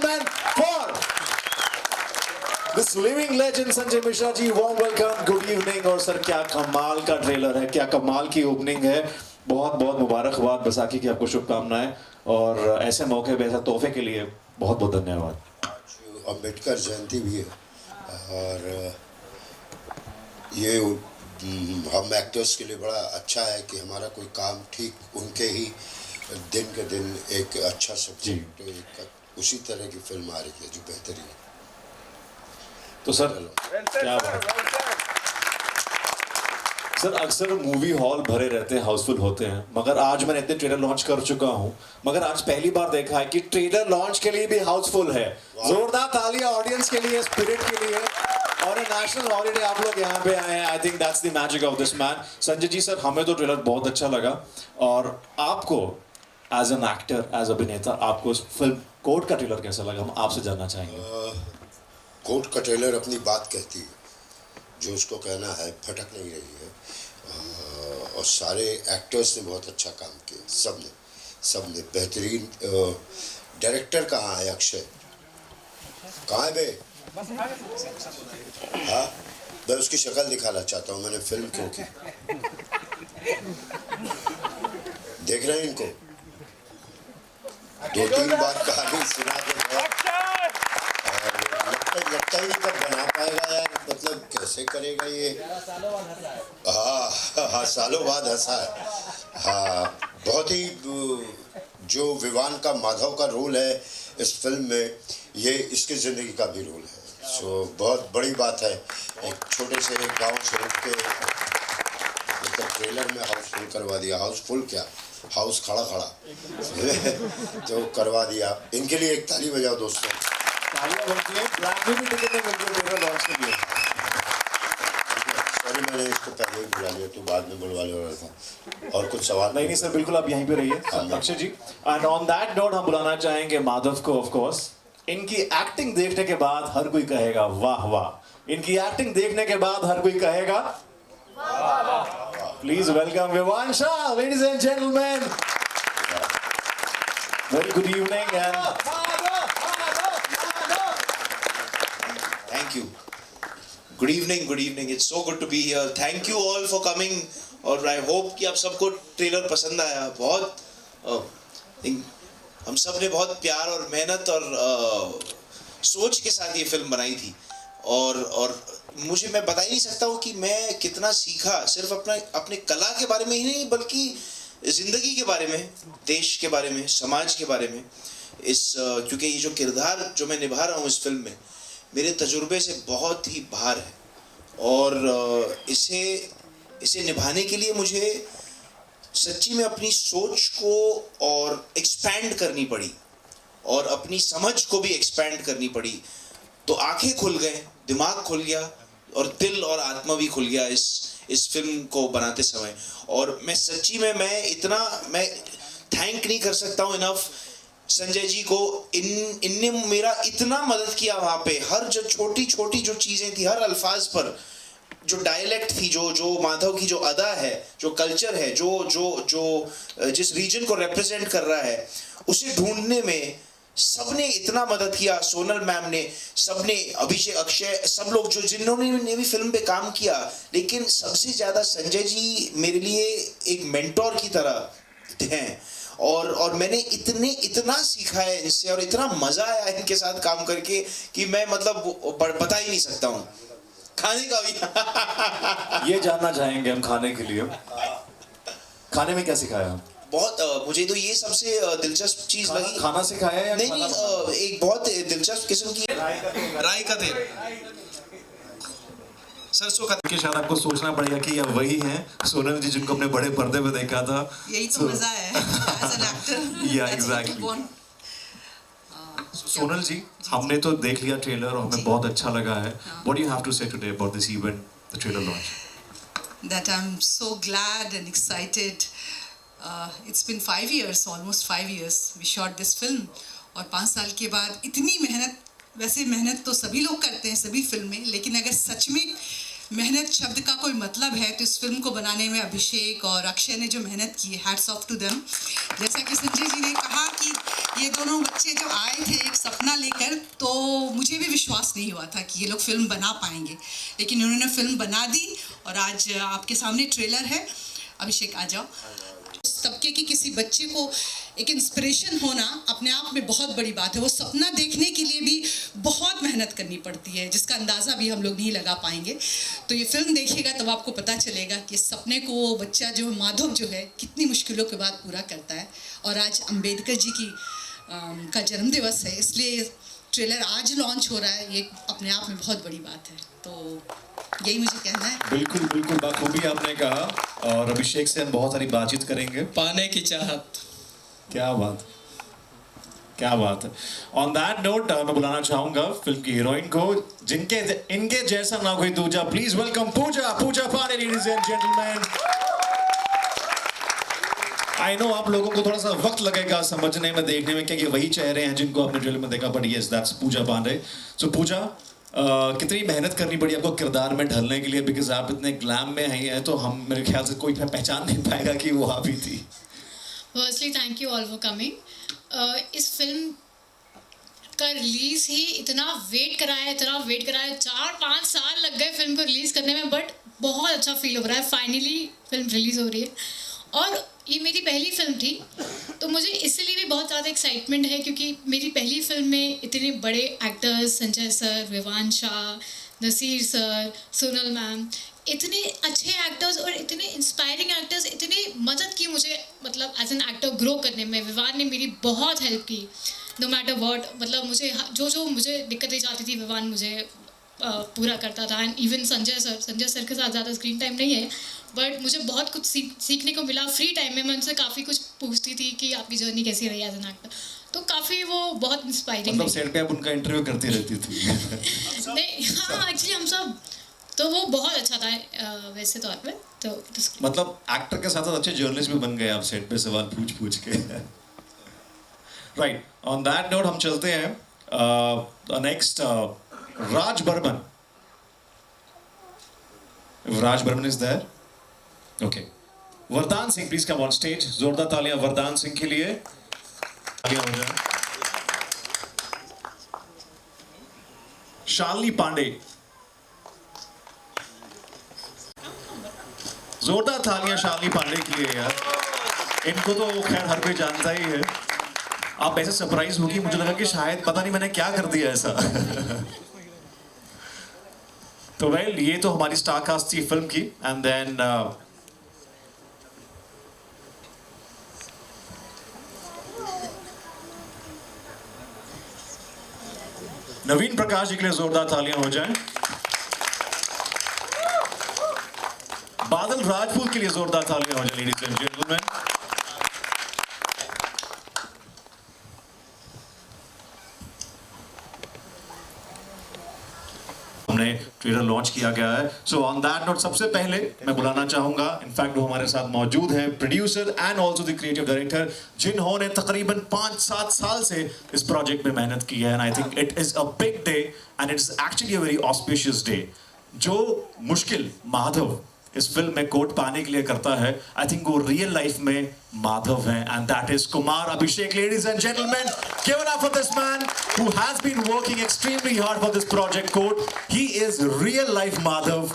gentlemen, for this living legend Sanjay Mishra ji, warm welcome, good evening. और sir क्या कमाल का trailer है, क्या कमाल की ओपनिंग है. बहुत बहुत मुबारकबाद, बैसाखी की आपको शुभकामनाएं और ऐसे मौके पे ऐसे तोहफे के लिए बहुत बहुत धन्यवाद. आज अम्बेडकर जयंती भी है और ये हम एक्टर्स के लिए बड़ा अच्छा है कि हमारा कोई काम ठीक उनके ही दिन के दिन एक अच्छा सब्जेक्ट उसी तरह की फिल्म आ रही है जो बेहतरीन है. तो सर क्या बात. सर अक्सर मूवी हॉल भरे रहते हैं, हाउसफुल होते हैं, मगर आज मैंने इतने ट्रेलर लॉन्च कर चुका हूं, मगर आज पहली बार देखा है कि ट्रेलर लॉन्च के लिए भी हाउसफुल है. जोरदार तालियां ऑडियंस के लिए, स्पिरिट के लिए. और नेशनल हॉलीडे आप लोग यहाँ पे आए हैं. I think that's the magic of this man. Sanjay ji sir, हमें तो ट्रेलर बहुत अच्छा लगा और आपको एज एन एक्टर, एज अभिनेता, आपको फिल्म कोर्ट का ट्रेलर कैसा लगा, हम आपसे जानना चाहेंगे. कोर्ट का ट्रेलर अपनी बात कहती है, जो उसको कहना है फटक नहीं रही है. और सारे एक्टर्स ने बहुत अच्छा काम किया, सबने बेहतरीन. डायरेक्टर कहाँ है? अक्षय कहाँ है बे? हाँ, मैं उसकी शक्ल दिखाना चाहता हूँ. मैंने फिल्म क्यों की? देख रहे हैं इनको? 2-3 बार कहानी सुना के लगता ही नहीं कब बना पाएगा यार. मतलब कैसे करेगा ये? हाँ, सालों बाद हंसा है. हाँ, बहुत ही जो विवान का माधव का रोल है इस फिल्म में, ये इसकी ज़िंदगी का भी रोल है. सो बहुत बड़ी बात है. एक छोटे से गांव से उठ के मतलब ट्रेलर में हाउसफुल करवा दिया. हाउसफुल क्या, हाउस खड़ा तो करवा दिया. इनके लिए एक ताली बजाओ दोस्तों. तालियां बनती हैं. ब्लैक में भी टिकट नहीं मिलती ट्रेलर लॉन्च के लिए. सॉरी, मैंने इसको पहले ही बुला लिया, तो बाद में बुलवा ले रहा था. और कुछ सवाल? नहीं सर, बिल्कुल आप यहीं पे रहिए अक्षय जी. एंड ऑन दैट नोट हम बुलाना चाहेंगे माधव को. ऑफ कोर्स इनकी एक्टिंग देखने के बाद हर कोई कहेगा वाह वाह. इनकी एक्टिंग देखने के बाद हर कोई कहेगा please welcome Vivaan Shah, ladies and gentleman. Very good evening and Thank you. Good evening. It's so good to be here. Thank you all for coming. और I hope कि आप सबको ट्रेलर पसंद आया. बहुत हम सब ने बहुत प्यार और मेहनत और सोच के साथ ये फिल्म बनाई थी. और मुझे, मैं बता ही नहीं सकता हूँ कि मैं कितना सीखा, सिर्फ अपने कला के बारे में ही नहीं, बल्कि ज़िंदगी के बारे में, देश के बारे में, समाज के बारे में. क्योंकि ये जो किरदार जो मैं निभा रहा हूँ इस फिल्म में, मेरे तजुर्बे से बहुत ही बाहर है. और इसे निभाने के लिए मुझे सच्ची में अपनी सोच को और एक्सपैंड करनी पड़ी और अपनी समझ को भी एक्सपैंड करनी पड़ी. तो आंखें खुल गए, दिमाग खुल गया और दिल और आत्मा भी खुल गया इस फिल्म को बनाते समय. और मैं सच्ची में मैं थैंक नहीं कर सकता हूँ इनफ संजय जी को. इनने मेरा इतना मदद किया वहाँ पे. हर जो छोटी छोटी जो चीज़ें थी, हर अल्फाज पर जो डायलेक्ट थी, जो माधव की जो अदा है, जो कल्चर है, जो जिस रीजन को रिप्रेजेंट कर रहा है, उसे ढूंढने में सबने इतना मदद किया. सोनल मैम ने, सबने, अभिषेक, अक्षय, सब लोग जिन्होंने भी फिल्म पे काम किया. लेकिन सबसे ज़्यादा संजय जी मेरे लिए एक मेंटोर की तरह हैं. और मैंने इतना सीखा है इनसे और इतना मजा आया इनके साथ काम करके कि मैं मतलब बता ही नहीं सकता हूँ. खाने का भी ये जानना चाहेंगे हम खाने के लिए. खाने में क्या सिखाया? बहुत मुझे तो ये सबसे दिलचस्प चीज लगी. खाना सिखाया या नहीं, एक बहुत दिलचस्प किस्म की राई का तेल, सरसों का कि शायद आपको सोचना पड़ेगा कि यह वही हैं सोनल जी जिनको अपने बड़े पर्दे पे देखा था. यही तो मजा है एज एन एक्टर. या एग्जैक्टली. सोनल जी, हमने तो देख लिया ट्रेलर और हमें बहुत अच्छा लगा है. What do you have to say today about this event, the trailer launch? That I'm so glad and excited. It's been 5 years, almost 5 years. We shot this film. और 5 साल के बाद इतनी मेहनत, वैसे मेहनत तो सभी लोग करते हैं सभी फिल्म में, लेकिन अगर सच में मेहनत शब्द का कोई मतलब है तो इस फिल्म को बनाने में अभिषेक और अक्षय ने जो मेहनत की है, हैट्स ऑफ टू देम। जैसा कि संजय जी ने कहा कि ये दोनों बच्चे जो आए थे एक सपना लेकर, तो मुझे भी विश्वास नहीं हुआ था कि ये लोग फिल्म बना पाएंगे, लेकिन उन्होंने फिल्म बना दी और आज आपके सामने ट्रेलर है। अभिषेक आ जाओ। उस तबके की किसी बच्चे को एक इंस्पिरेशन होना अपने आप में बहुत बड़ी बात है। वो सपना देखने के लिए भी बहुत मेहनत करनी पड़ती है, जिसका अंदाज़ा भी हम लोग नहीं लगा पाएंगे। तो ये फिल्म देखिएगा तब आपको पता चलेगा कि इस सपने को वो बच्चा जो माधव जो है कितनी मुश्किलों के बाद पूरा करता है। और आज अम्बेडकर जी की का जन्मदिवस है, इसलिए ट्रेलर आज लॉन्च हो रहा है, ये अपने आप में बहुत बड़ी बात है। तो यही मुझे कहना है। बिल्कुल बिल्कुल बखूबी आपने कहा। और अभिषेक से हम बहुत सारी बातचीत करेंगे। पाने की चाहत। क्या बात, क्या बात है। ऑन दैट नोट मैं बुलाना चाहूंगा फिल्म की हीरोइन को, जिनके इनके जैसा ना कोई दूजा। Please welcome Pooja Pandey, ladies and gentleman. I know आप लोगों को थोड़ा सा वक्त लगेगा समझने में, देखने में, क्या ये वही चेहरे हैं जिनको आपने ट्रेलर में देखा, बट यस दैट्स पूजा पांडे। सो पूजा, कितनी मेहनत करनी पड़ी आपको किरदार में ढलने के लिए, बिकॉज आप इतने ग्लैम में हैं, तो हम मेरे ख्याल से कोई पहचान नहीं पाएगा कि वो आप ही थी। Firstly thank you all for coming. इस फिल्म का रिलीज़ ही इतना वेट कराया 4-5 साल लग गए फिल्म को रिलीज़ करने में, बट बहुत अच्छा फील हो रहा है। फाइनली फिल्म रिलीज़ हो रही है और ये मेरी पहली फिल्म थी, तो मुझे इसलिए भी बहुत ज़्यादा एक्साइटमेंट है क्योंकि मेरी पहली फिल्म में इतने बड़े actors, Sanjay sir, Vivaan Shah, Naseer sir, Sonal ma'am, इतने अच्छे एक्टर्स और इतने इंस्पायरिंग एक्टर्स, इतने मदद की मुझे, मतलब एज एन एक्टर ग्रो करने में। विवान ने मेरी बहुत हेल्प की, नो मैटर व्हाट, मतलब मुझे जो मुझे दिक्कतें जाती थी विवान मुझे पूरा करता था। एंड इवन संजय सर के साथ ज़्यादा स्क्रीन टाइम नहीं है, बट मुझे बहुत कुछ सीखने को मिला। फ्री टाइम में मैं उनसे काफ़ी कुछ पूछती थी कि आपकी जर्नी कैसी रही एज एन एक्टर, तो काफ़ी वो बहुत इंस्पायरिंग। मतलब सेट पे आप उनका इंटरव्यू करती रहती थी? नहीं, हाँ, एक्चुअली हम सब, तो वो बहुत अच्छा था वैसे तौर पे। तो मतलब एक्टर के साथ साथ अच्छे जर्नलिस्ट भी बन गए आप सेट पे सवाल पूछ के। राइट, ऑन दैट नोट हम चलते हैं next Raj Burman. Raj Burman is there? Okay. Vardaan Singh please come on stage. जोरदार तालियां वरदान सिंह के लिए। तालियां हो जाए। शालिनी पांडे, जोरदार तालियां शालिनी पांडे के लिए यार। इनको तो खैर हर कोई जानता ही है। आप ऐसे सरप्राइज होगी, मुझे लगा कि शायद पता नहीं मैंने क्या कर दिया ऐसा। तो वेल, ये तो हमारी स्टार कास्ट थी फिल्म की। एंड देन नवीन प्रकाश जी के लिए जोरदार तालियां हो जाएं। बादल राजपूत के लिए जोरदार तालियां हो जाएं, लेडीज एंड जेंटलमैन। हमने ट्रेलर लॉन्च किया गया है। सो ऑन दैट नोट सबसे पहले मैं बुलाना चाहूंगा, इनफैक्ट वो हमारे साथ मौजूद हैं, producer and also the creative director, जिन्होंने तकरीबन 5-7 साल से इस प्रोजेक्ट में मेहनत की है। And I think it is a big day and it is actually a very auspicious day. जो मुश्किल माधव इस फिल्म में कोट पाने के लिए करता है, आई थिंक वो रियल लाइफ में माधव है, and that is Kumar Abhishek. Ladies and gentleman, give it up for this man who has been working extremely hard for this project Court. He is real life Madhav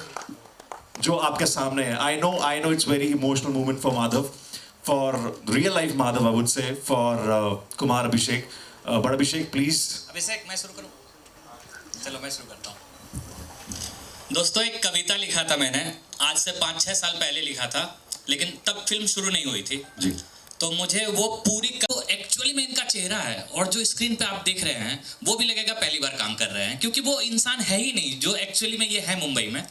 जो आपके सामने है। I know it's very emotional moment for Madhav, for real life Madhav I would say, for Kumar Abhishek, but Abhishek please। अभिषेक मैं शुरू करूं? चलो मैं शुरू करता हूं। दोस्तों, एक कविता लिखा था मैंने, आज से 5-6 साल पहले लिखा था, लेकिन तब फिल्म शुरू नहीं हुई थी जी। तो मुझे वो पूरी एक्चुअली में इनका चेहरा है और जो स्क्रीन पे आप देख रहे हैं वो भी लगेगा पहली बार काम कर रहे हैं, क्योंकि वो इंसान है ही नहीं जो एक्चुअली में ये है मुंबई में।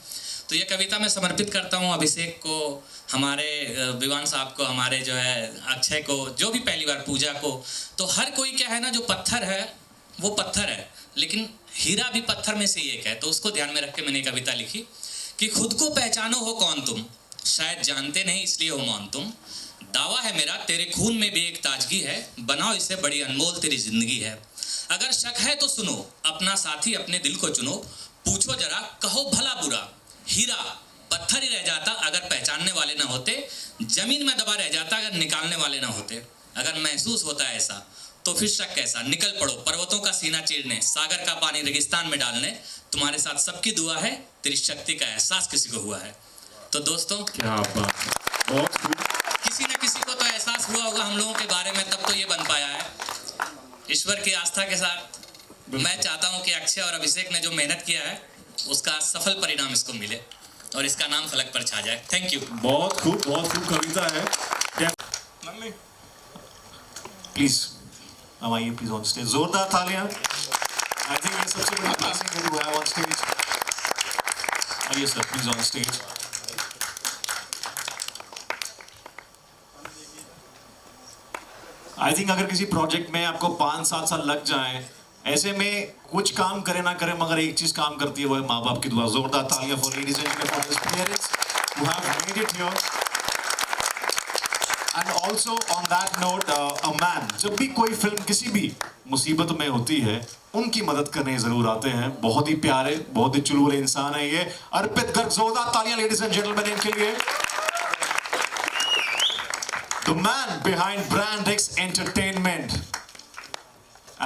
तो ये कविता मैं समर्पित करता हूँ अभिषेक को, हमारे विवान साहब को, हमारे जो है अक्षय को, जो भी पहली बार पूजा को। तो हर कोई क्या है ना, जो पत्थर है वो पत्थर है, लेकिन हीरा भी पत्थर में से ही एक है। तो उसको ध्यान में रख के मैंने कविता लिखी कि खुद को पहचानो हो कौन तुम, शायद जानते नहीं इसलिए हो मौन तुम। दावा है मेरा तेरे खून में भी एक ताजगी है, बनाओ इसे बड़ी अनमोल तेरी जिंदगी है। अगर शक है तो सुनो, अपना साथी अपने दिल को चुनो, पूछो जरा कहो भला बुरा, हीरा पत्थर ही रह जाता अगर पहचानने वाले ना होते, जमीन में दबा रह जाता अगर निकालने वाले ना होते। अगर महसूस होता है ऐसा तो फिर शक कैसा, निकल पड़ो पर्वतों का सीना चीरने, सागर का पानी रेगिस्तान में डालने, तुम्हारे साथ सबकी दुआ है, तेरी शक्ति का एहसास किसी को हुआ है। तो दोस्तों क्या बात है, बहुत खूब। किसी न किसी को तो एहसास हुआ होगा हम लोगों के बारे में, तब तो ये बन पाया है। ईश्वर की आस्था के साथ मैं चाहता हूं कि अक्षय और अभिषेक ने जो मेहनत किया है उसका सफल परिणाम इसको मिले और इसका नाम फलक पर छा जाए। Thank you. बहुत खूब कविता है। प्लीज अब आइए प्लीज ऑन स्टेज, जोरदार तालियां। आई थिंक ये सबसे बड़ी ब्लेसिंग है टू हैव ऑन स्टेज। आइए sir please on stage. I think अगर किसी प्रोजेक्ट में आपको 5-7 साल लग जाए, ऐसे में कुछ काम करे ना करे मगर एक चीज काम करती है, वो है माँ बाप की दुआ। जोरदार तालियां for ladies and gentleman for this parents who have made it here. And also on that note, a man, जब भी कोई फिल्म किसी भी मुसीबत में होती है उनकी मदद करने जरूर आते हैं। बहुत ही प्यारे, बहुत ही चुलबुले इंसान है ये अर्पित गर्ग। जोरदार तालियां लेडीज एंड जेंटलमैन इनके लिए। The man behind Brand X Entertainment.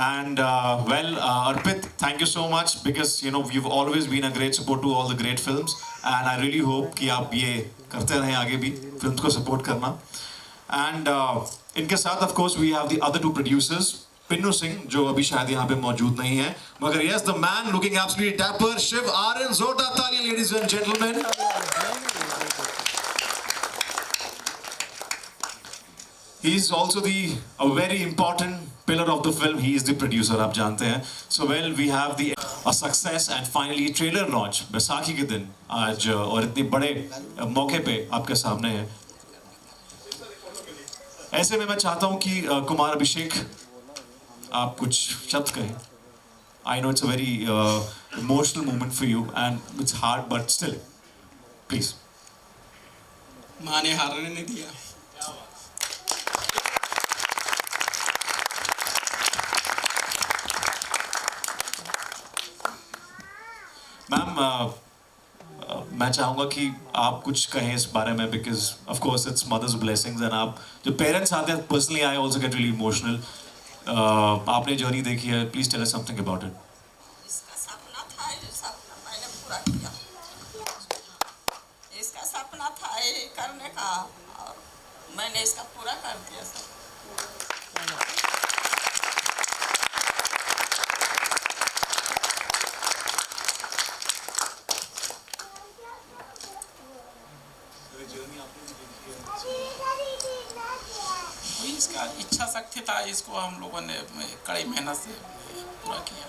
And Arpit, thank you so much because you've always been a great support to all the great films, and I really hope कि आप ये करते रहें आगे भी films को सपोर्ट करना। And इनके साथ of course we have the other two producers, Pinnu Singh जो अभी शायद यहाँ पे मौजूद नहीं है, मगर yes, the man looking absolutely dapper, Shiv Aryan. जोरदार तालियां ladies and gentlemen। He is also a very important pillar of the film. He is the producer, आप जानते हैं। So we have a success and finally trailer launch Baisakhi के दिन आज और इतने बड़े मौके पे आपके सामने है। ऐसे में मैं चाहता हूँ कि कुमार अभिषेक आप कुछ शब्द कहें। I know it's a very emotional moment for you and it's hard but still, please. माँ ने हारने नहीं दिया। मैम मैं चाहूँगा कि आप कुछ कहें इस बारे में because of course it's mother's blessings and आप जो पेरेंट्स आते हैं personally I also get really emotional. आपने जर्नी देखी है, please tell us something about it. इसका सपना था, ये सपना मैंने पूरा किया। इसका सपना था ये करने का और मैंने इसका पूरा कर दिया सब। इसका इच्छा शक्ति था, इसको हम लोगों ने कड़ी मेहनत से पूरा किया।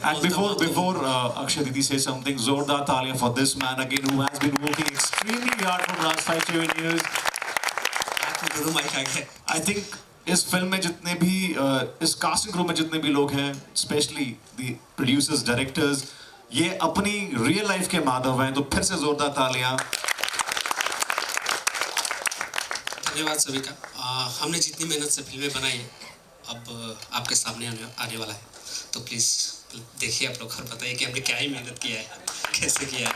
And before Akshay Didi says something, जोरदार तालियां for this man again who has been working extremely hard from last 5-7 years. I think इस फिल्म में जितने भी इस कास्टिंग क्रू में जितने भी लोग हैं, स्पेशली द प्रोड्यूसर्स, डायरेक्टर्स, ये अपनी रियल लाइफ के माधव हैं। तो फिर से जोरदार तालियां। धन्यवाद सभी का। हमने जितनी मेहनत से फिल्में बनाई है अब आपके सामने आने वाला है, तो प्लीज़ देखिए आप लोग और बताइए कि हमने क्या ही मेहनत किया है, कैसे किया है।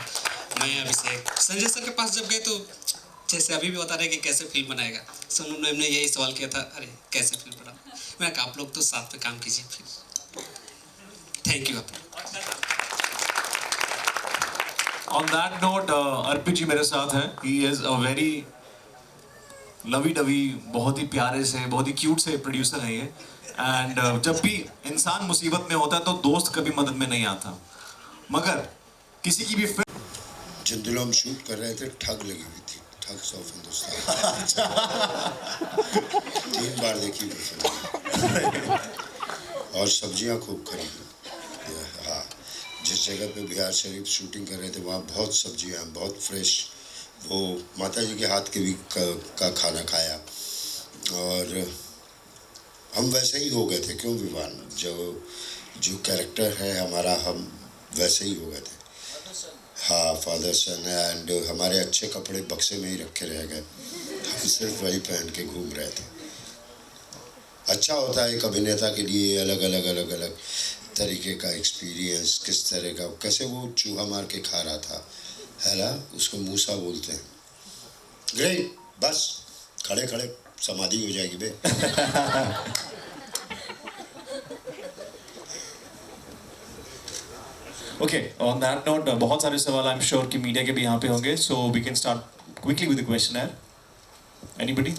मैं अभिषेक संजय सर के पास जब गए तो जैसे अभी भी बता रहे कि कैसे फिल्म बनाएगा, सोनू मैम ने यही सवाल किया था, अरे कैसे फिल्म बना। मैंने कहा आप लोग तो साथ में काम कीजिए प्लीज। थैंक यू आप लोग। On that note, अर्पित जी मेरे साथ हैं। He is a very lovey dovey, बहुत ही प्यारे से, बहुत ही क्यूट से प्रोड्यूसर है ये। एंड जब भी इंसान मुसीबत में होता है तो दोस्त कभी मदद में नहीं आता, मगर किसी की भी जिन दिनों हम शूट कर रहे थे ठग लगी हुई थी, ठग्स ऑफ हिंदुस्तान। 3 बार देखी थी फिल्म और सब्जियां खूब खरीदी। हाँ, जिस जगह पे बिहार शरीफ शूटिंग कर रहे थे वहाँ बहुत सब्जियां, बहुत फ्रेश, वो माता जी के हाथ के भी का खाना खाया और हम वैसे ही हो गए थे। क्यों विवान, जो कैरेक्टर है हमारा, हम वैसे ही हो गए थे। हाँ, फादर सन, एंड हमारे अच्छे कपड़े बक्से में ही रखे रह गए, हम सिर्फ वही पहन के घूम रहे थे। अच्छा होता है एक अभिनेता के लिए अलग अलग तरीके का एक्सपीरियंस, किस तरह का, कैसे वो चूहा मार के खा रहा था, है ना, उसको मूसा बोलते हैं। ग्रेट, बस खड़े खड़े समाधि हो जाएगी बे। ओके, ऑन दैट नोट बहुत सारे सवाल आई एम श्योर कि मीडिया के भी यहाँ पे होंगे, so we can start quickly with the question. Anybody?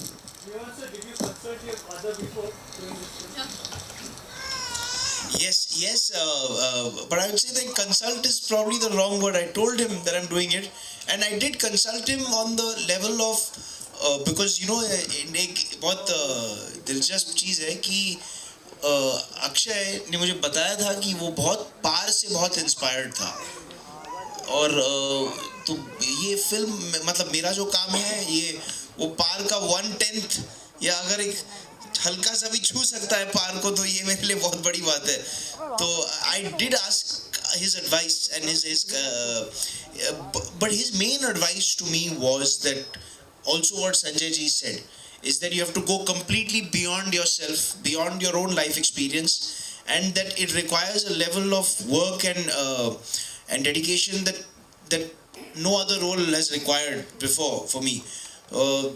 Yes, but I would say that consult is probably the wrong word. I told him that I'm doing it, and I did consult him on the level of because you know एक बहुत दिलचस्प चीज़ है कि अक्षय ने मुझे बताया था कि वो बहुत पार से बहुत इंस्पायर्ड था, और तो ये फिल्म मतलब मेरा जो काम है ये वो पार का 1/10 या अगर एक हल्का सा भी छू सकता है पार को, तो ये मेरे लिए बहुत बड़ी बात है। तो I did ask his advice and his but his main advice to me was that also what Sanjay ji said is that you have to go completely beyond yourself, beyond your own life experience, and that it requires a level of work and dedication that no other role has required before for me.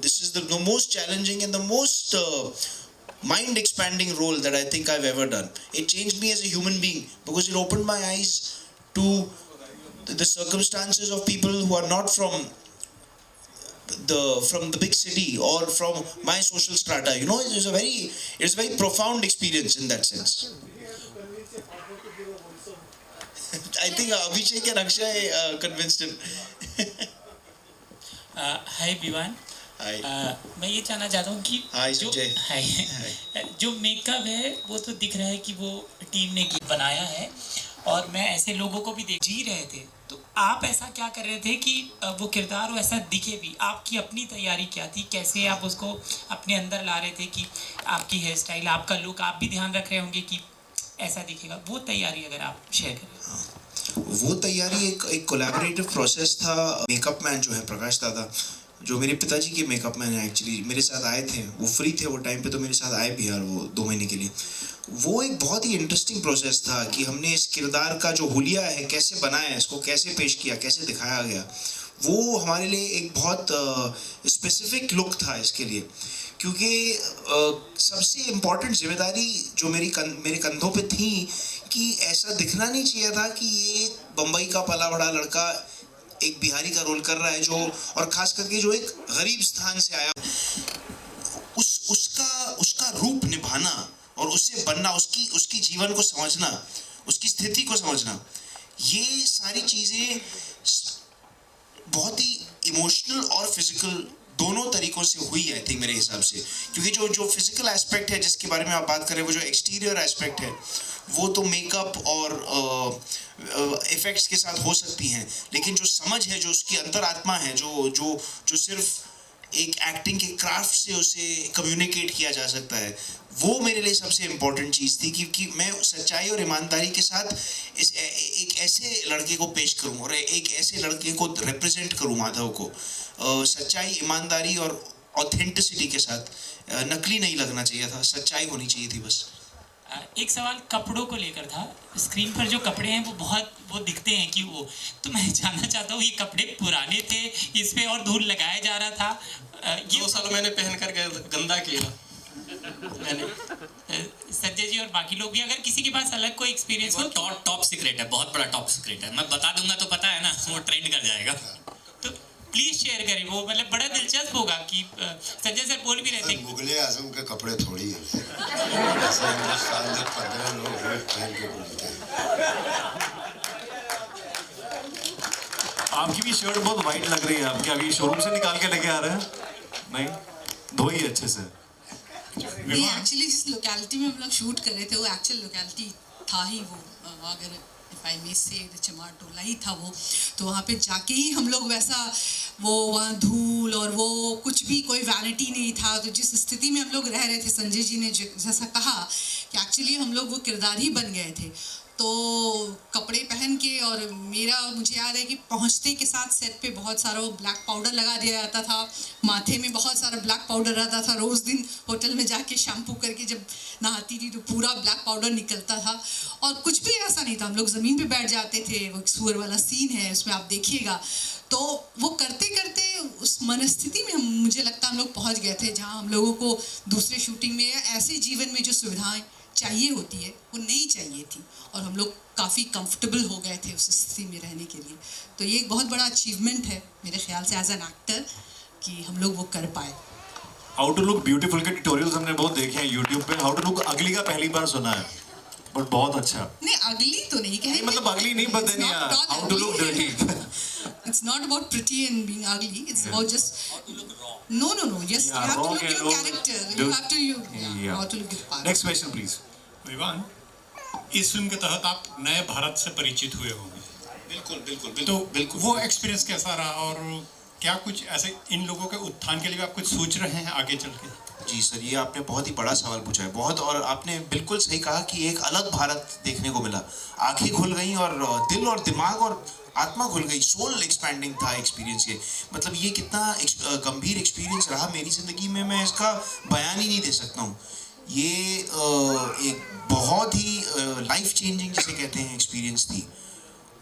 This is the most challenging and the most mind expanding role that I think I've ever done. It changed me as a human being because it opened my eyes to the circumstances of people who are not from the big city or from my social strata. You know, it's a very profound experience in that sense. I think Abhishek and Akshay convinced him. Hi Vivan. Hi. मैं ये जानना चाहता हूँ कि Hi, Sanjay. जो makeup है वो तो दिख रहा है कि वो टीम ने बनाया है, और मैं ऐसे लोगों को भी जी रहे थे, तो आप ऐसा क्या कर रहे थे कि वो किरदार वैसा दिखे भी? आपकी अपनी तैयारी क्या थी, कैसे आप उसको अपने अंदर ला रहे थे कि आपकी हेयर स्टाइल, आपका लुक, आप भी ध्यान रख रहे होंगे कि ऐसा दिखेगा, वो तैयारी अगर आप शेयर करें। वो तैयारी एक कोलैबोरेटिव प्रोसेस था। मेकअप मैन जो है प्रकाश दादा, जो मेरे पिताजी के मेकअप मैन हैं, एक्चुअली मेरे साथ आए थे, वो फ्री थे वो टाइम पे, तो मेरे साथ आए बिहार वो 2 महीने के लिए। वो एक बहुत ही इंटरेस्टिंग प्रोसेस था कि हमने इस किरदार का जो हुलिया है कैसे बनाया, इसको कैसे पेश किया, कैसे दिखाया गया, वो हमारे लिए एक बहुत स्पेसिफिक लुक था इसके लिए। क्योंकि सबसे इम्पॉर्टेंट जिम्मेदारी जो मेरे कंधों पे थी कि ऐसा दिखना नहीं चाहिए था कि ये बम्बई का पला बड़ा लड़का एक बिहारी का रोल कर रहा है, जो और खास करके जो एक गरीब स्थान से आया, उसका रूप निभाना और उससे बनना, उसकी जीवन को समझना, उसकी स्थिति को समझना, ये सारी चीज़ें बहुत ही इमोशनल और फिजिकल दोनों तरीकों से हुई, आई थिंक मेरे हिसाब से। क्योंकि जो फिजिकल एस्पेक्ट है जिसके बारे में आप बात करें, वो जो एक्सटीरियर एस्पेक्ट है, वो तो मेकअप और इफेक्ट्स के साथ हो सकती हैं, लेकिन जो समझ है, जो उसकी अंतरात्मा है, जो सिर्फ एक एक्टिंग के क्राफ्ट से उसे कम्युनिकेट किया जा सकता है, वो मेरे लिए सबसे इम्पोर्टेंट चीज़ थी। क्योंकि मैं सच्चाई और ईमानदारी के साथ एक ऐसे लड़के को पेश करूं और एक ऐसे लड़के को रिप्रेजेंट करूं, माधव को, सच्चाई, ईमानदारी और ऑथेंटिसिटी के साथ। नकली नहीं लगना चाहिए था, सच्चाई होनी चाहिए थी बस। एक सवाल कपड़ों को लेकर था। स्क्रीन पर जो कपड़े हैं वो दिखते हैं कि वो, तो मैं जानना चाहता हूँ ये कपड़े पुराने थे, इस पे और धूल लगाया जा रहा था? 2 साल मैंने पहन कर गंदा किया मैंने। संजय जी और बाकी लोग भी, अगर किसी के पास अलग कोई एक्सपीरियंस हो। टॉप सीक्रेट है, बहुत बड़ा टॉप सीक्रेट है, मैं बता दूंगा तो पता है ना, वो ट्रेंड कर जाएगा। तो प्लीज शेयर करें, वो मतलब बड़ा दिलचस्प होगा कि संजय सर बोल भी रहे थे। मुगले आजम के कपड़े थोड़ी हैं, ऐसे हिंदुस्तान में 15 लोग पहन के घूमते हैं। आपकी भी शर्ट बहुत वाइट लग रही है, आपकी अभी शोरूम से निकाल के लेके आ रहे हैं? नहीं, धोई अच्छे से। नहीं, एक्चुअली जिस लोकेलिटी में हम लोग शूट कर रहे थे वो एक्चुअल लोकेलिटी था ही वो, अगर इफ आई मे से चमार टोला ही था वो, तो वहाँ पे जाके ही हम लोग वैसा, वो वहाँ धूल और वो कुछ भी, कोई वैनिटी नहीं था। तो जिस स्थिति में हम लोग रह रहे थे, संजय जी ने जैसा कहा कि एक्चुअली हम लोग वो किरदार ही बन गए थे, तो कपड़े पहन के, और मुझे याद है कि पहुंचते के साथ सेट पे बहुत सारा ब्लैक पाउडर लगा दिया जाता था, माथे में बहुत सारा ब्लैक पाउडर रहता था, रोज़ दिन होटल में जाके शैम्पू करके जब नहाती थी तो पूरा ब्लैक पाउडर निकलता था, और कुछ भी ऐसा नहीं था, हम लोग ज़मीन पे बैठ जाते थे। वो सुअर वाला सीन है उसमें, आप देखिएगा। तो वो करते करते उस मनस्थिति में मुझे लगता है हम लोग पहुँच गए थे जहाँ हम लोगों को दूसरे शूटिंग में या ऐसे जीवन में जो सुविधाएँ चाहिए होती है वो नहीं चाहिए थी, और हम लोग काफ़ी कंफर्टेबल हो गए थे उस स्थिति में रहने के लिए। तो ये एक बहुत बड़ा अचीवमेंट है मेरे ख्याल से एज एन एक्टर कि हम लोग वो कर पाए। हाउ टू लुक ब्यूटीफुल के ट्यूटोरियल्स हमने बहुत देखे हैं यूट्यूब पे। हाउ टू लुक अगली का पहली बार सुना है, बट बहुत अच्छा। नहीं, अगली तो नहीं कहेंगे, मतलब अगली नहीं, बट देन यार how to look dirty. It's not about pretty and being ugly. It's about just how to look raw. No. Yes, you have to look your character. You have to how to look your part. Next question, please. Vivaan, इस film के तहत आप नए भारत से परिचित हुए होंगे। बिल्कुल। तो बिल्कुल वो एक्सपीरियंस कैसा रहा, और क्या कुछ ऐसे इन लोगों के उत्थान के लिए आप कुछ सोच रहे हैं आगे चल के? जी सर, ये आपने बहुत ही बड़ा सवाल पूछा है, बहुत। और आपने बिल्कुल सही कहा कि एक अलग भारत देखने को मिला। आंखें खुल गई और दिल और दिमाग और आत्मा खुल गई। सोल एक्सपैंडिंग था एक्सपीरियंस ये। मतलब ये कितना गंभीर एक्सपीरियंस रहा मेरी ज़िंदगी में, मैं इसका बयान ही नहीं दे सकता हूँ। ये एक बहुत ही लाइफ चेंजिंग जिसे कहते हैं एक्सपीरियंस थी।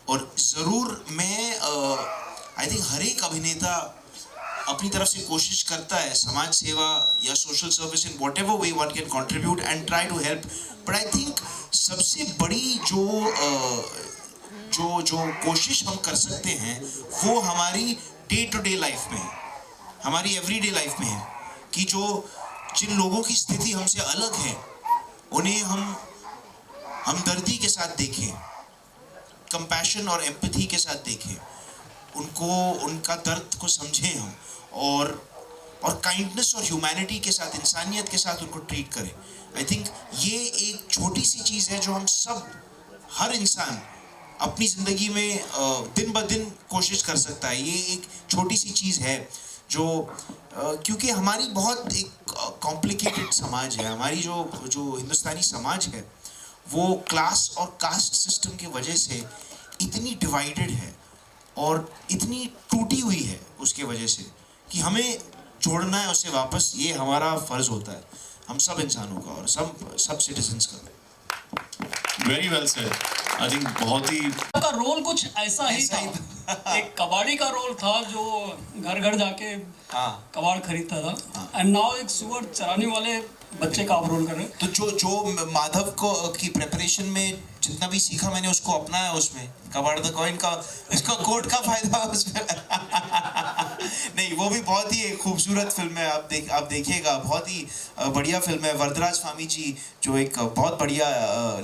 और ज़रूर मैं आई थिंक हर एक अभिनेता अपनी तरफ से कोशिश करता है समाज सेवा या social service in whatever way one can contribute and try to help. But I think सबसे बड़ी जो कोशिश हम कर सकते हैं वो हमारी डे टू डे लाइफ में है, हमारी एवरीडे लाइफ में है, कि जिन लोगों की स्थिति हमसे अलग है उन्हें हम हमदर्दी के साथ देखें, कंपैशन और एम्पैथी के साथ देखें, उनका दर्द को समझें हम, और काइंडनेस और ह्यूमैनिटी के साथ, इंसानियत के साथ उनको ट्रीट करें। आई थिंक ये एक छोटी सी चीज़ है जो हम सब, हर इंसान अपनी ज़िंदगी में दिन ब दिन कोशिश कर सकता है। ये एक छोटी सी चीज़ है जो क्योंकि हमारी बहुत एक कॉम्प्लिकेटेड समाज है, हमारी जो हिंदुस्तानी समाज है वो क्लास और कास्ट सिस्टम की वजह से इतनी डिवाइडेड है और इतनी टूटी हुई है उसके वजह से कि हमें जोड़ना है उससे वापस। ये हमारा फ़र्ज़ होता है हम सब इंसानों का और सब सिटीजन्स का। Very well sir. I think बहुत ही का रोल कुछ ऐसा ही था। एक कबाड़ी का रोल था जो घर घर जाके कबाड़ खरीदता था, एंड नाउ एक सुअर चराने वाले बच्चे का आप रोल कर रहे हैं। तो जो माधव की प्रेपरेशन में जितना भी सीखा मैंने उसको अपनाया उसमें। कबाड़ द कॉइन का इसका कोट का फायदा उसमें नहीं, वो भी बहुत ही खूबसूरत फिल्म है। आप देखिएगा, बहुत ही बढ़िया फिल्म है। वरदराज स्वामी जी जो एक बहुत बढ़िया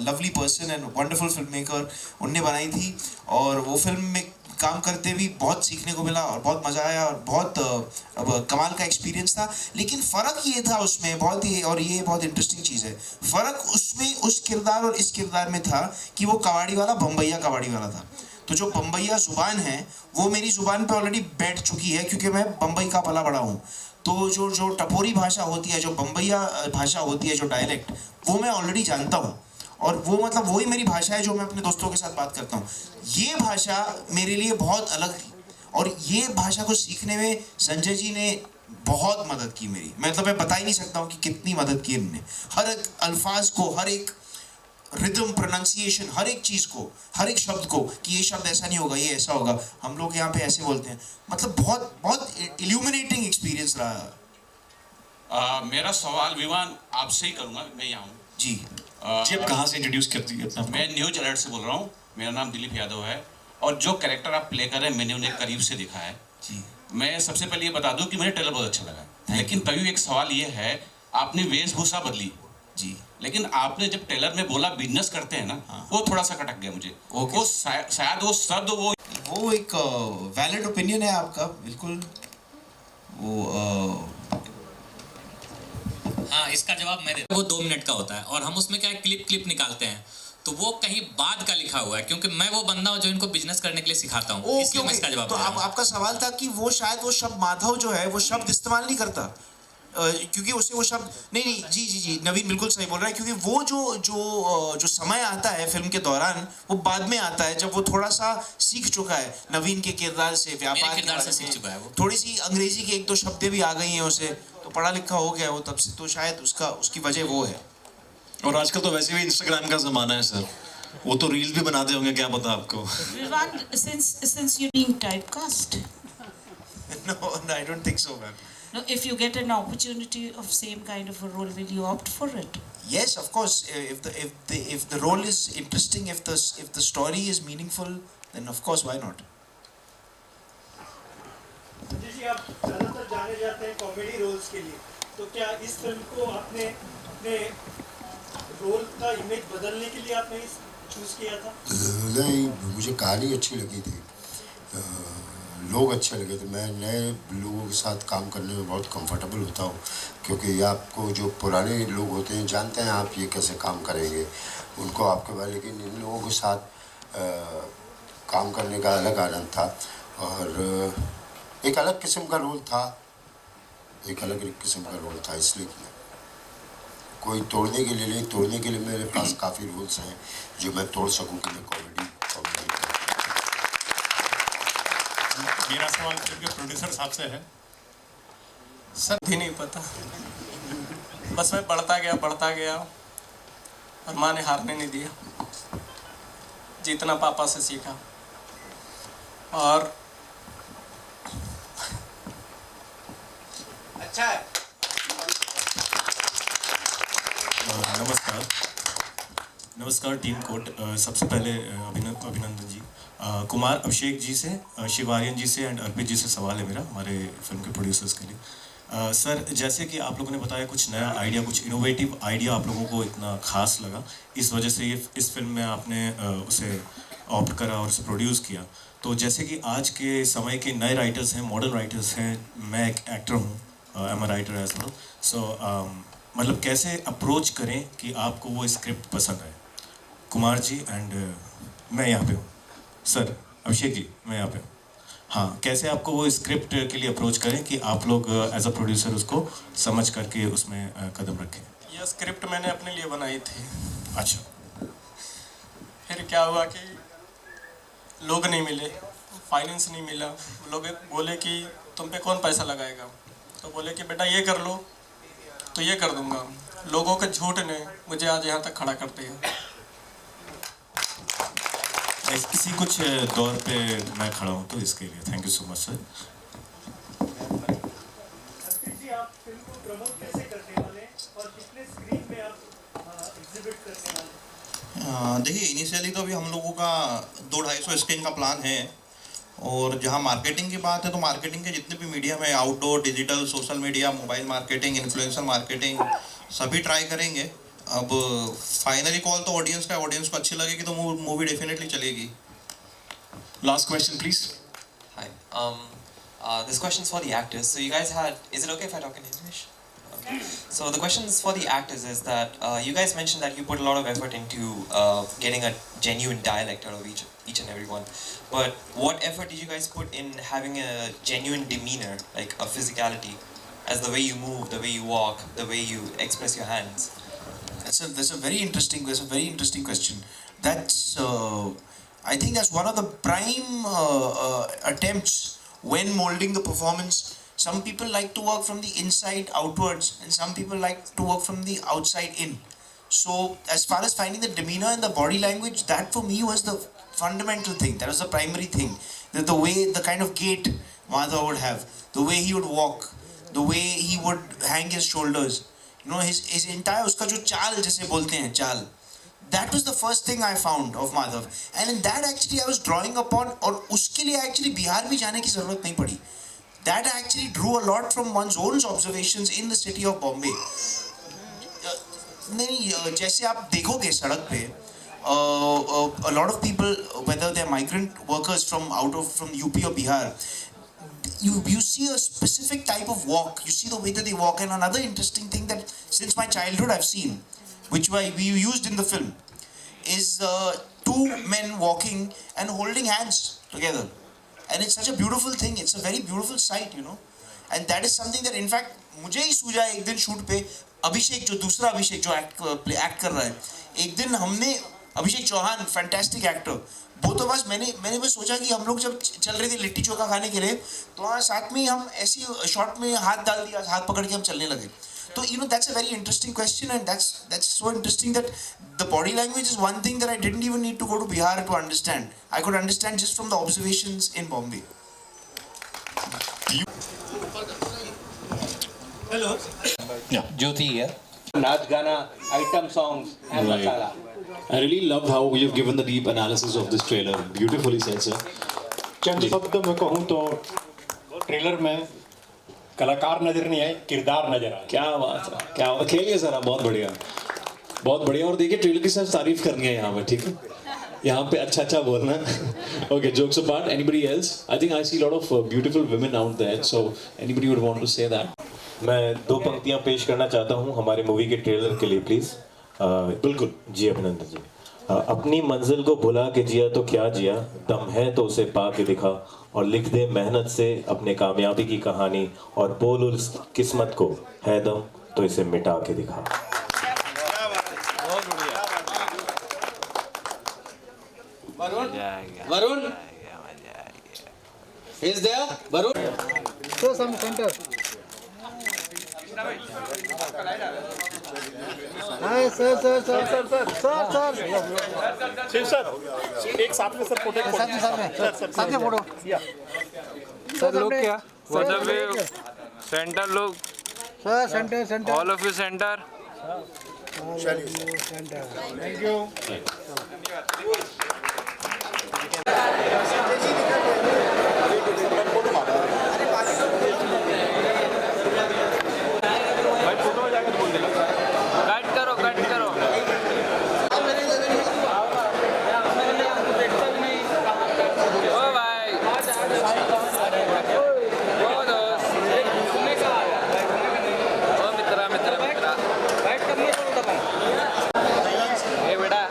lovely person and wonderful film maker, उनने बनाई थी, और वो फिल्म में काम करते भी बहुत सीखने को मिला और बहुत मज़ा आया और बहुत कमाल का एक्सपीरियंस था। लेकिन फ़र्क ये था उसमें बहुत ही, और ये बहुत इंटरेस्टिंग चीज़ है, फ़र्क उसमें उस किरदार और इस किरदार में था कि वो कबाड़ी वाला बम्बैया कबाड़ी वाला था। तो जो बम्बैया ज़ुबान है वो मेरी ज़ुबान पे ऑलरेडी बैठ चुकी है क्योंकि मैं बम्बई का पला बड़ा हूँ। तो जो टपोरी भाषा होती है, जो बम्बैया भाषा होती है, जो डायलेक्ट, वो मैं ऑलरेडी जानता हूँ, और वो मतलब वही मेरी भाषा है जो मैं अपने दोस्तों के साथ बात करता हूँ। ये भाषा मेरे लिए बहुत अलग थी, और ये भाषा को सीखने में संजय जी ने बहुत मदद की मेरी। मतलब मैं बता ही नहीं सकता हूँ कि कितनी मदद की उन्होंने। हर एक अल्फाज को, हर एक रिदम, प्रोनाउंसिएशन, हर एक चीज़ को, हर एक शब्द को, कि ये शब्द ऐसा नहीं होगा, ये ऐसा होगा, हम लोग यहाँ पे ऐसे बोलते हैं। मतलब बहुत बहुत इल्यूमिनेटिंग एक्सपीरियंस रहा। मेरा सवाल विवान आपसे ही करूँगा, मैं यहाँ हूँ जी। जी आप कहाँ से इंट्रोड्यूस करती है अपना? मैं न्यूज अलर्ट से बोल रहा हूँ। मेरा नाम दिलीप यादव है, और जो कैरेक्टर आप प्ले कर रहे हैं मैंने उन्हें करीब से देखा है जी। मैं सबसे पहले ये बता दूं कि मुझे ट्रेलर बहुत अच्छा लगा, लेकिन तभी एक सवाल ये है, आपने वेशभूषा बदली जी, लेकिन आपने जब ट्रेलर में बोला बिजनेस करते हैं ना, वो थोड़ा सा खटक गया मुझे। वो शायद वो शब्द वो एक वैलिड ओपिनियन है आपका, बिल्कुल। वो हाँ, इसका जवाब मैं देता हूँ। वो 2 मिनट का होता है और हम उसमें क्या है, क्लिप निकालते हैं, तो वो कहीं बाद का लिखा हुआ है, क्योंकि मैं वो बंदा हूँ जो इनको बिजनेस करने के लिए सिखाता हूँ, इसलिए मैं इसका जवाब तो आपका सवाल था कि वो शायद वो शब्द माधव जो है वो शब्द इस्तेमाल नहीं करता। क्योंकि उससे वो शब्द नहीं जी नवीन बिल्कुल सही बोल रहा है, क्योंकि वो जो समय आता है फिल्म के दौरान वो बाद में आता है, जब वो थोड़ा सा सीख चुका है नवीन के किरदार से, व्यापार किरदार से सीख चुका है वो। थोड़ी सी अंग्रेजी की एक दो शब्दें भी आ गई हैं उसे, तो पढ़ा लिखा हो गया वो तब से, तो शायद उसकी वजह वो है। और आजकल तो वैसे भी इंस्टाग्राम का जमाना है सर, वो तो रील्स भी बनाते होंगे, क्या पता आपको। Vivaan, since you're being typecast, No, I don't think so, ma'am. no, if you get an opportunity of same kind of a role, will you opt for it? Yes, of course. If the role is interesting, if the story is meaningful, then of course, why not? जी आप ज़्यादातर जाने जाते हैं comedy roles के लिए, तो क्या इस फिल्म को आपने अपने रोल का इमेज बदलने के लिए आपने चूज किया था? नहीं, मुझे कहानी अच्छी लगी थी, लोग अच्छे लगे थे। मैं नए लोगों के साथ काम करने में बहुत कंफर्टेबल होता हूँ, क्योंकि आपको जो पुराने लोग होते हैं जानते हैं आप ये कैसे काम करेंगे, उनको आपके बारे, लेकिन इन लोगों के साथ काम करने का अलग आनंद था और एक अलग किस्म का रोल था, एक अलग किस्म का रोल था, इसलिए किया। कोई तोड़ने के लिए नहीं, तोड़ने के लिए मेरे पास काफ़ी रोल्स हैं जो मैं तोड़ सकूं कि मैं कॉमेडी मेरा सवाल फिल्म के प्रोड्यूसर साहब से है। सर भी नहीं पता, बस मैं बढ़ता गया और माँ ने हारने नहीं दिया, जीतना पापा से सीखा। और अच्छा है। नमस्कार टीम कोट। सबसे पहले अभिनंदन जी, कुमार अभिषेक जी से, शिवार्यन जी से एंड अर्पित जी से सवाल है मेरा हमारे फिल्म के प्रोड्यूसर्स के लिए। सर, जैसे कि आप लोगों ने बताया कुछ नया आइडिया, कुछ इनोवेटिव आइडिया आप लोगों को इतना खास लगा, इस वजह से ये इस फिल्म में आपने उसे ऑप्ट करा और उसे प्रोड्यूस किया। तो जैसे कि आज के समय के नए राइटर्स हैं, मॉडर्न राइटर्स हैं, मैं एक एक्टर हूँ, I am a writer as well, so मतलब कैसे अप्रोच करें कि आपको वो स्क्रिप्ट पसंद आए? कुमार जी एंड मैं यहाँ पे हूँ सर, अभिषेक जी मैं यहाँ पे हूँ। हाँ, कैसे आपको वो स्क्रिप्ट के लिए अप्रोच करें कि आप लोग एज अ प्रोड्यूसर उसको समझ करके उसमें कदम रखें? यह स्क्रिप्ट मैंने अपने लिए बनाई थी। अच्छा। फिर क्या हुआ कि लोग नहीं मिले, फाइनेंस नहीं मिला, लोग बोले कि तुम पे कौन पैसा लगाएगा, तो बोले कि बेटा ये कर लो, तो ये कर दूंगा। लोगों के झूठ ने मुझे आज यहाँ तक खड़ा कर दिया। इसी कुछ दौर पे मैं खड़ा हूँ, तो इसके लिए thank you so much sir. जी आप फिल्म को प्रमोट कैसे करने वाले और कितने स्क्रीन में आप एग्जिबिट करने वाले? देखिए, इनिशियली तो अभी हम लोगों का 200-250 स्क्रीन का प्लान है, और जहाँ मार्केटिंग की बात है तो मार्केटिंग के जितने भी मीडियम है, outdoor, digital, social media, mobile marketing, influencer marketing, सभी ट्राई करेंगे। अब फाइनली कॉल तो ऑडियंस का, ऑडियंस को अच्छी लगेगी तो मूवी डेफिनेटली चलेगी। Last question, please. Hi. This question is for the actors. So you guys had. Is it okay if I talk in English? Okay. So the question is for the actors is that you guys mentioned that you put a lot of effort into getting a genuine dialect out of each and every one. But what effort did you guys put in having a genuine demeanor, like a physicality, as the way you move, the way you walk, the way you express your hands? That's a very interesting question. I think that's one of the prime attempts when molding the performance. Some people like to work from the inside outwards, and some people like to work from the outside in. So as far as finding the demeanor and the body language, that for me was the fundamental thing. That was the primary thing. That the kind of gait Madhav would have, the way he would walk, the way he would hang his shoulders, you know, his entire uska jo chaal जैसे बोलते हैं चाल. That was the first thing I found of Madhav, and in that actually I was drawing upon, और उसके लिए actually Bihar भी जाने की ज़रूरत नहीं पड़ी. That actually drew a lot from one's own observations in the city of Bombay. नहीं, जैसे आप देखोगे सड़क पे, a lot of people, whether they're migrant workers from UP or Bihar, you see a specific type of walk. You see the way that they walk, and another interesting thing that since my childhood I've seen, which we used in the film, is two men walking and holding hands together. And it's such a beautiful thing. It's a very beautiful sight, you know. And that is something that, in fact, मुझे ही सूझा एक दिन shoot पे, अभिषेक जो दूसरा अभिषेक जो act कर रहा है, एक दिन हमने Abhishek Chauhan fantastic actor, both of us, मैंने बस सोचा कि हम लोग जब चल रहे थे लिट्टी चोखा खाने के लिए, तो वहाँ साथ में हम ऐसी शॉट में हाथ डाल दिया, हाथ पकड़ के हम चलने लगे. So that's a very interesting question, and that's so interesting that the body language is one thing that I didn't even need to go to Bihar to understand. I could understand just from the observations in Bombay. Hello. Yeah. Jyoti here. Naach Gana, item songs and Right. masala. I really loved how you've given the deep analysis of this trailer. Beautifully said, sir. चंद शब्द में कहूँ तो trailer में कलाकार नजर नहीं आए, किरदार नजर आए. क्या बात है, क्या खेलिए सर आप, बहुत बढ़िया, बहुत बढ़िया. और देखिए ट्रेलर की सिर्फ तारीफ करनी है यहाँ पे, ठीक है, यहाँ पे अच्छा बोलना. Okay, jokes apart, anybody else? I think I see lot of beautiful women out there, so anybody would want to say that? मैं 2 पंक्तियां पेश करना चाहता हूं हमारे मूवी के ट्रेलर के लिए, प्लीज. बिल्कुल जी अभिनंदन जी. अपनी मंजिल को भुला के जिया तो क्या जिया, दम है तो उसे पा के दिखा, और लिख दे मेहनत से अपने कामयाबी की कहानी, और बोल उस किस्मत को है दम तो इसे मिटा के दिखा. Varun? Is there? Varun? Show some center. Hi, sir. Shiv sir, एक साथ में सर फोटो. साथ में फोटो. सर लोग क्या? सेंटर लोग. Sir centre. All of you centre. Thank you. Cut करो. ओ भाई. ओ दोस्त. ओ मित्रा. ए बेटा.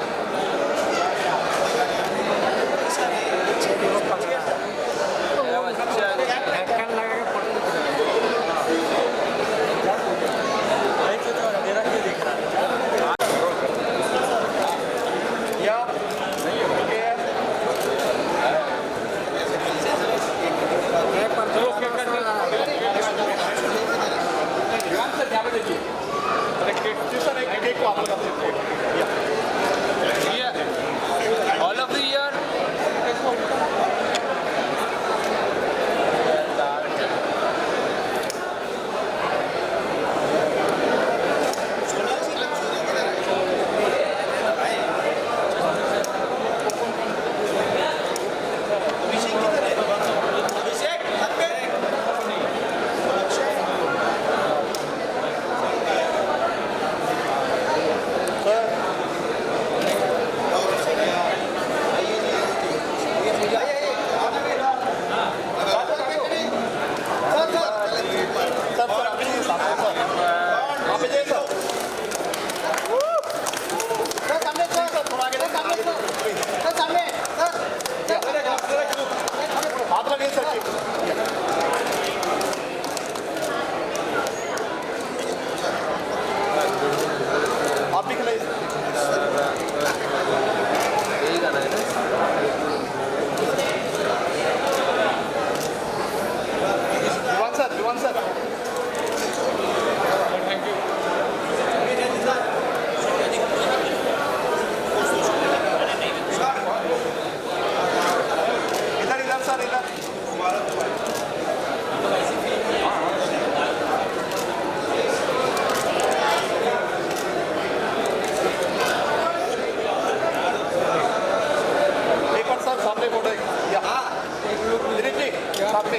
एक केक को आप लगा सकते हैं.